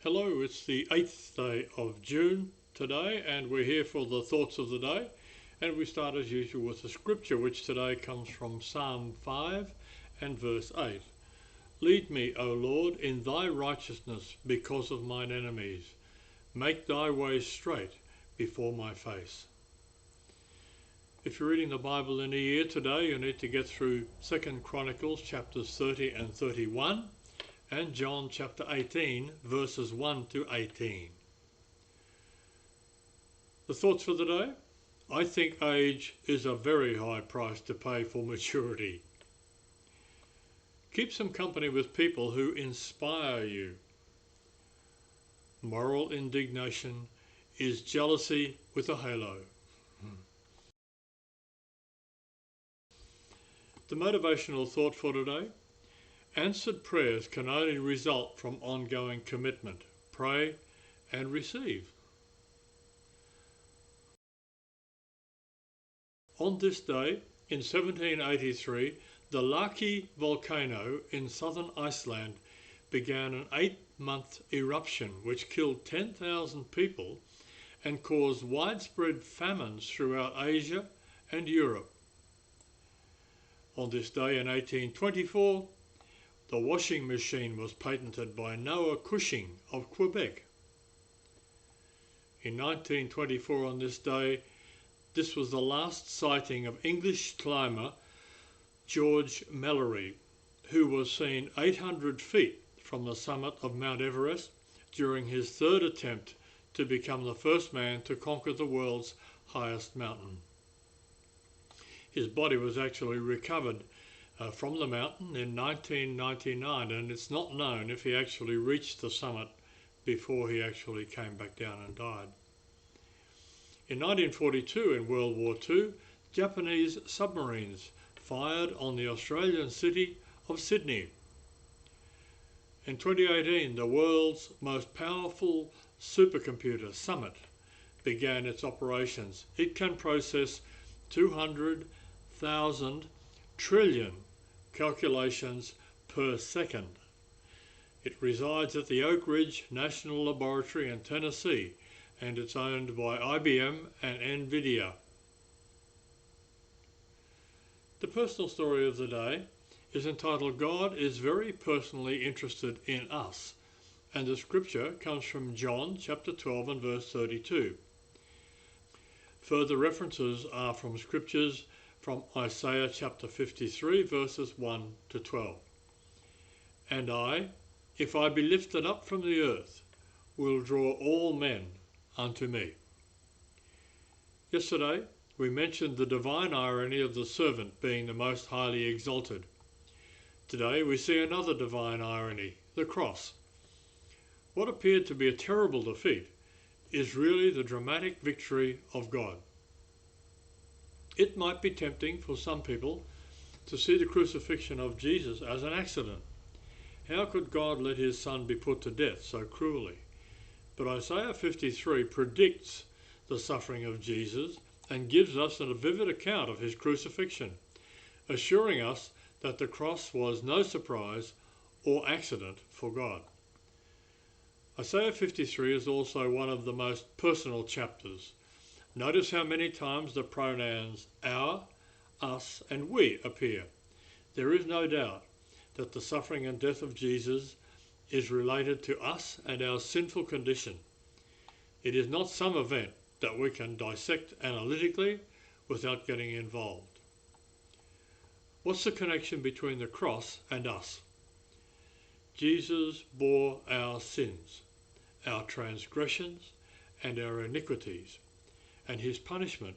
Hello, it's the 8th day of June today, and we're here for the thoughts of the day. And we start as usual with the scripture, which today comes from Psalm 5 and verse 8. Lead me, O Lord, in thy righteousness because of mine enemies. Make thy ways straight before my face. If you're reading the Bible in a year today, you need to get through 2 Chronicles chapters 30 and 31. And John chapter 18, verses 1 to 18. The thoughts for the day? I think age is a very high price to pay for maturity. Keep some company with people who inspire you. Moral indignation is jealousy with a halo. The motivational thought for today? Answered prayers can only result from ongoing commitment. Pray and receive. On this day, in 1783, the Laki volcano in southern Iceland began an 8-month eruption which killed 10,000 people and caused widespread famines throughout Asia and Europe. On this day in 1824, the washing machine was patented by Noah Cushing of Quebec. In 1924 on this day, this was the last sighting of English climber George Mallory, who was seen 800 feet from the summit of Mount Everest during his third attempt to become the first man to conquer the world's highest mountain. His body was actually recovered from the mountain in 1999, and it's not known if he actually reached the summit before he actually came back down and died. In 1942, in World War II, Japanese submarines fired on the Australian city of Sydney. In 2018, the world's most powerful supercomputer, Summit, began its operations. It can process 200,000 trillion calculations per second. It resides at the Oak Ridge National Laboratory in Tennessee, and it's owned by IBM and NVIDIA. The personal story of the day is entitled God is Very Personally Interested in Us, and the scripture comes from John chapter 12 and verse 32. Further references are from scriptures from Isaiah chapter 53 verses 1 to 12. And I, if I be lifted up from the earth, will draw all men unto me. Yesterday we mentioned the divine irony of the servant being the most highly exalted. Today we see another divine irony, the cross. What appeared to be a terrible defeat is really the dramatic victory of God. It might be tempting for some people to see the crucifixion of Jesus as an accident. How could God let his son be put to death so cruelly? But Isaiah 53 predicts the suffering of Jesus and gives us a vivid account of his crucifixion, assuring us that the cross was no surprise or accident for God. Isaiah 53 is also one of the most personal chapters. Notice how many times the pronouns our, us, and we appear. There is no doubt that the suffering and death of Jesus is related to us and our sinful condition. It is not some event that we can dissect analytically without getting involved. What's the connection between the cross and us? Jesus bore our sins, our transgressions, and our iniquities, and his punishment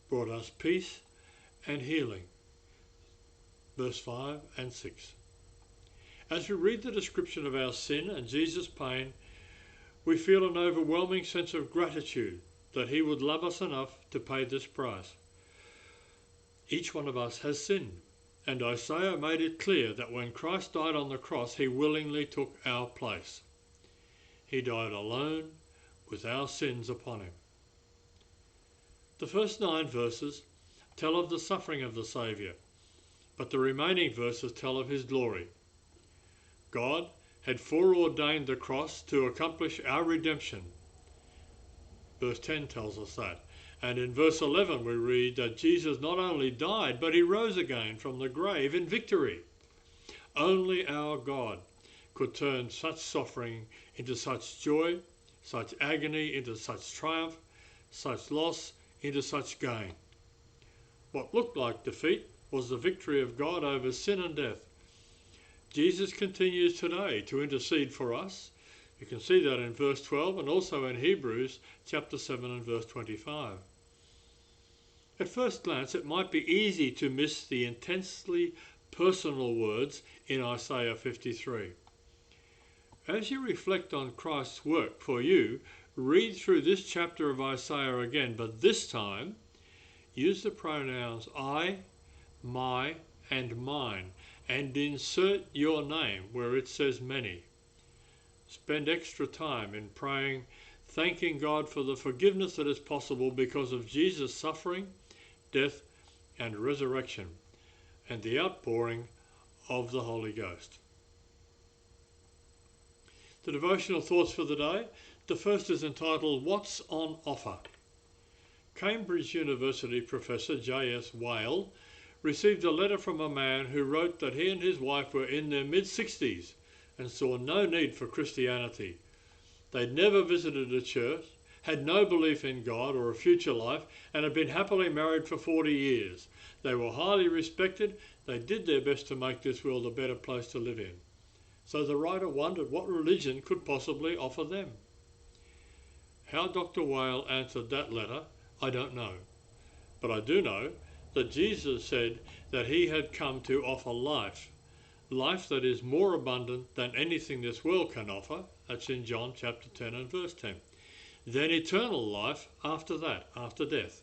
brought us peace and healing. Verse 5 and 6. As we read the description of our sin and Jesus' pain, we feel an overwhelming sense of gratitude that he would love us enough to pay this price. Each one of us has sinned, and Isaiah made it clear that when Christ died on the cross, he willingly took our place. He died alone with our sins upon him. The first 9 verses tell of the suffering of the Saviour, but the remaining verses tell of his glory. God had foreordained the cross to accomplish our redemption. Verse 10 tells us that. And in verse 11 we read that Jesus not only died, but he rose again from the grave in victory. Only our God could turn such suffering into such joy, such agony into such triumph, such loss into such gain. What looked like defeat was the victory of God over sin and death. Jesus continues today to intercede for us. You can see that in verse 12 and also in Hebrews chapter 7 and verse 25. At first glance, it might be easy to miss the intensely personal words in Isaiah 53. As you reflect on Christ's work for you, read through this chapter of Isaiah again, but this time use the pronouns I, my, and mine, and insert your name where it says many. Spend extra time in praying, thanking God for the forgiveness that is possible because of Jesus' suffering, death, and resurrection, and the outpouring of the Holy Ghost. The devotional thoughts for the day. The first is entitled, What's on Offer? Cambridge University professor J.S. Whale received a letter from a man who wrote that he and his wife were in their mid-60s and saw no need for Christianity. They'd never visited a church, had no belief in God or a future life, and had been happily married for 40 years. They were highly respected. They did their best to make this world a better place to live in. So the writer wondered what religion could possibly offer them. How Dr. Whale answered that letter, I don't know. But I do know that Jesus said that he had come to offer life, life that is more abundant than anything this world can offer. That's in John chapter 10 and verse 10. Then eternal life after that, after death.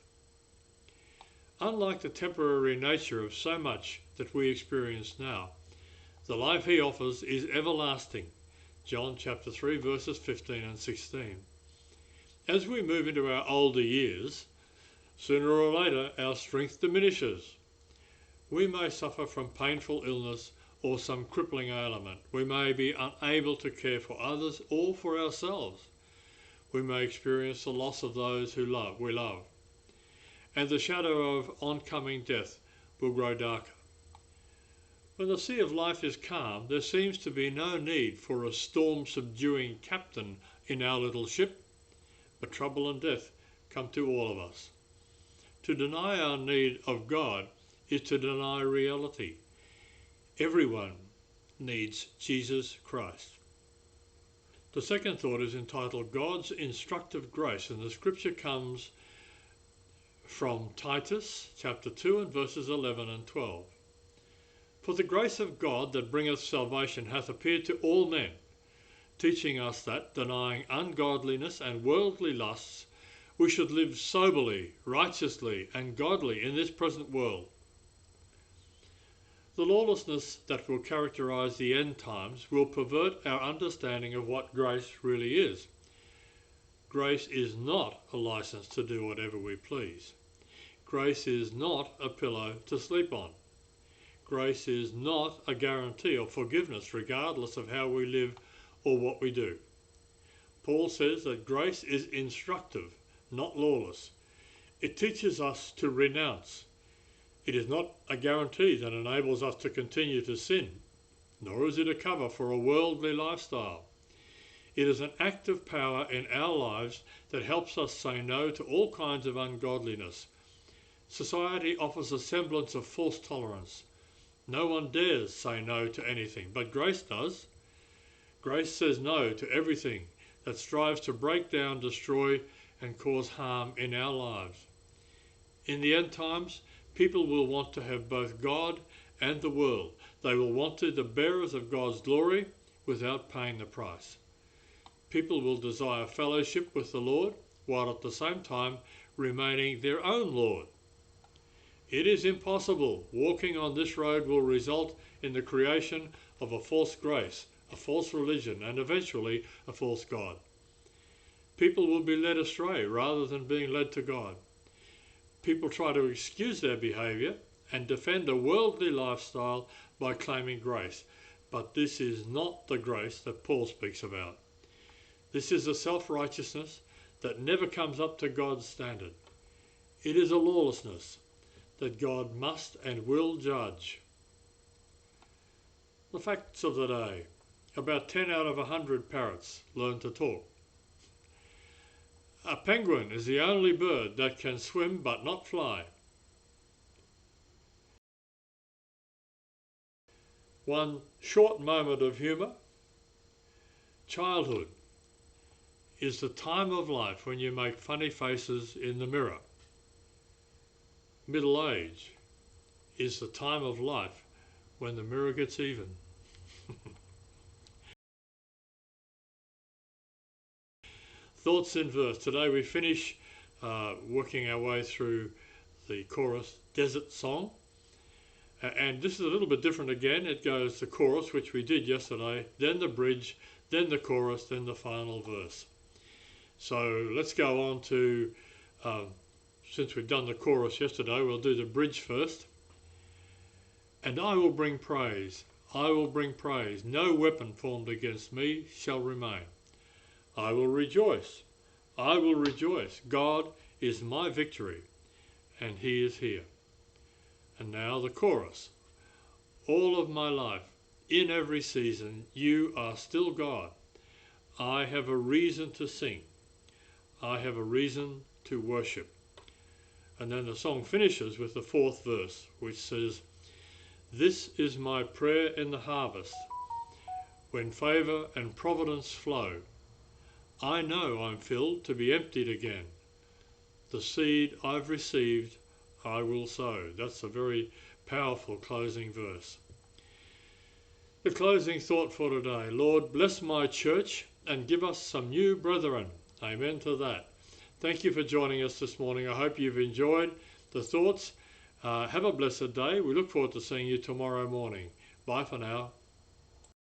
Unlike the temporary nature of so much that we experience now, the life he offers is everlasting. John chapter 3 verses 15 and 16. As we move into our older years, sooner or later our strength diminishes. We may suffer from painful illness or some crippling ailment. We may be unable to care for others or for ourselves. We may experience the loss of those we love. And the shadow of oncoming death will grow darker. When the sea of life is calm, there seems to be no need for a storm-subduing captain in our little ship, but trouble and death come to all of us. To deny our need of God is to deny reality. Everyone needs Jesus Christ. The second thought is entitled God's Instructive Grace, and the scripture comes from Titus chapter 2 and verses 11 and 12. For the grace of God that bringeth salvation hath appeared to all men, teaching us that, denying ungodliness and worldly lusts, we should live soberly, righteously, and godly in this present world. The lawlessness that will characterize the end times will pervert our understanding of what grace really is. Grace is not a license to do whatever we please. Grace is not a pillow to sleep on. Grace is not a guarantee of forgiveness regardless of how we live or what we do. Paul says that grace is instructive, not lawless. It teaches us to renounce. It is not a guarantee that enables us to continue to sin, nor is it a cover for a worldly lifestyle. It is an active power in our lives that helps us say no to all kinds of ungodliness. Society offers a semblance of false tolerance. No one dares say no to anything, but grace does. Grace says no to everything that strives to break down, destroy, and cause harm in our lives. In the end times, people will want to have both God and the world. They will want to be the bearers of God's glory without paying the price. People will desire fellowship with the Lord while at the same time remaining their own Lord. It is impossible. Walking on this road will result in the creation of a false grace, a false religion, and eventually a false God. People will be led astray rather than being led to God. People try to excuse their behaviour and defend a worldly lifestyle by claiming grace. But this is not the grace that Paul speaks about. This is a self-righteousness that never comes up to God's standard. It is a lawlessness that God must and will judge. The facts of the day. About 10 out of 100 parrots learn to talk. A penguin is the only bird that can swim but not fly. One short moment of humour. Childhood is the time of life when you make funny faces in the mirror. Middle age is the time of life when the mirror gets even. Thoughts in verse. Today we finish working our way through the chorus Desert Song. And this is a little bit different again. It goes the chorus, which we did yesterday, then the bridge, then the chorus, then the final verse. So let's go on to, since we've done the chorus yesterday, we'll do the bridge first. And I will bring praise, I will bring praise. No weapon formed against me shall remain. I will rejoice, I will rejoice. God is my victory, and he is here. And now the chorus. All of my life, in every season, you are still God. I have a reason to sing. I have a reason to worship. And then the song finishes with the fourth verse, which says, this is my prayer in the harvest, when favour and providence flow. I know I'm filled to be emptied again. The seed I've received, I will sow. That's a very powerful closing verse. The closing thought for today. Lord, bless my church and give us some new brethren. Amen to that. Thank you for joining us this morning. I hope you've enjoyed the thoughts. Have a blessed day. We look forward to seeing you tomorrow morning. Bye for now.